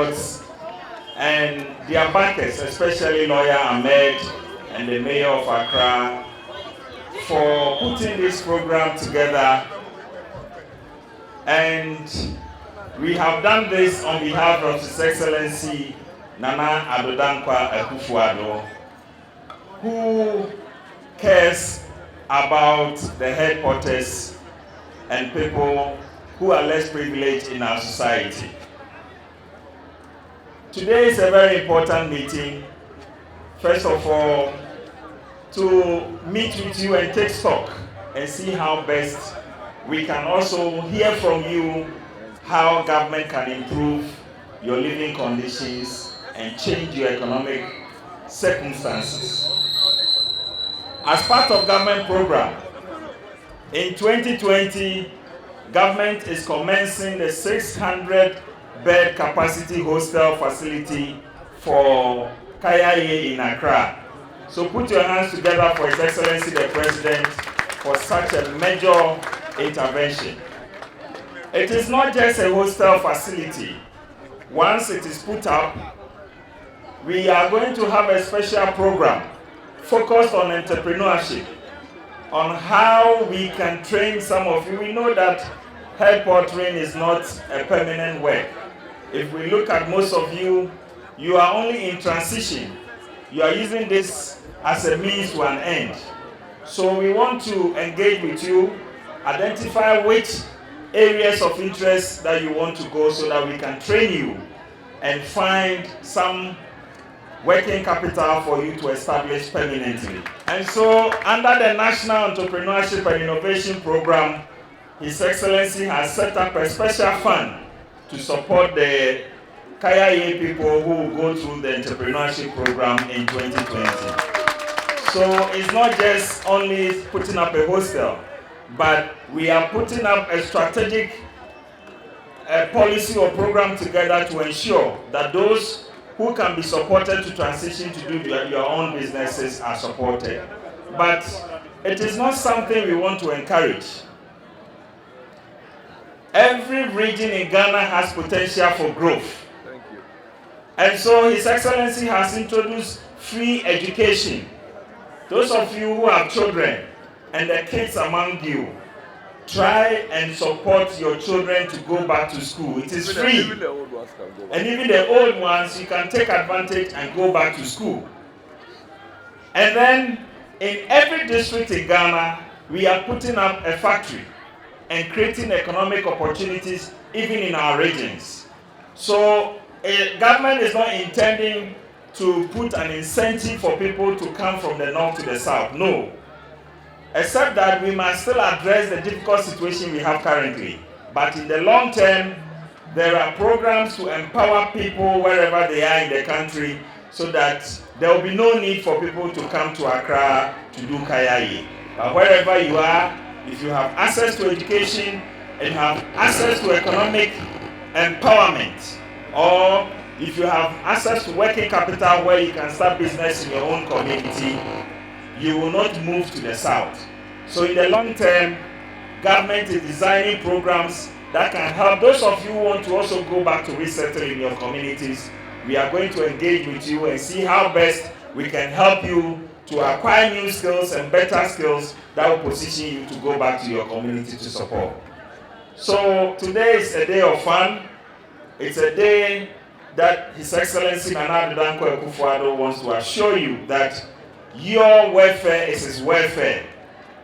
patriots and their backers, especially Lawyer Ahmed and the Mayor of Accra, for putting this program together. And we have done this on behalf of His Excellency Nana Addo Dankwa Akufo-Addo, who cares about the headquarters and people who are less privileged in our society. Today is a very important meeting. First of all, to meet with you and take stock and see how best we can also hear from you how government can improve your living conditions and change your economic circumstances. As part of government program, in 2020, government is commencing the 600-bed capacity hostel facility for Kayaye in Accra. So put your hands together for His Excellency the President for such a major intervention. It is not just a hostel facility. Once it is put up, we are going to have a special program focused on entrepreneurship, on how we can train some of you. We know that head portering is not a permanent work. If we look at most of you, you are only in transition. You are using this as a means to an end. So we want to engage with you, identify which areas of interest that you want to go so that we can train you and find some working capital for you to establish permanently. And so under the National Entrepreneurship and Innovation Program, His Excellency has set up a special fund to support the Kayaye people who will go through the entrepreneurship program in 2020. So it's not just only putting up a hostel, but we are putting up a strategic policy or program together to ensure that those who can be supported to transition to do your own businesses are supported. But it is not something we want to encourage. Every region in Ghana has potential for growth. Thank you. And so His Excellency has introduced free education. Those of you who have children and the kids among you, try and support your children to go back to school. It is free. Even the old ones can go back. And even the old ones, you can take advantage and go back to school. And then in every district in Ghana, we are putting up a factory and creating economic opportunities even in our regions. So government is not intending to put an incentive for people to come from the north to the south. No. Except that we must still address the difficult situation we have currently. But in the long term, there are programs to empower people wherever they are in the country so that there will be no need for people to come to Accra to do Kayaye. But wherever you are, if you have access to education and have access to economic empowerment, or if you have access to working capital where you can start business in your own community, you will not move to the south. So in the long term, government is designing programs that can help those of you who want to also go back to resettle in your communities. We are going to engage with you and see how best we can help you to acquire new skills and better skills that will position you to go back to your community to support. So today is a day of fun. It's a day that His Excellency Nana Addo Dankwa Akufo-Addo wants to assure you that your welfare is his welfare.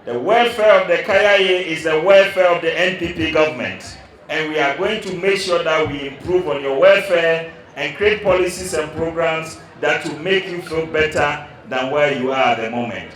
The welfare of the Kayaye is the welfare of the NPP government. And we are going to make sure that we improve on your welfare and create policies and programs that will make you feel better than where you are at the moment.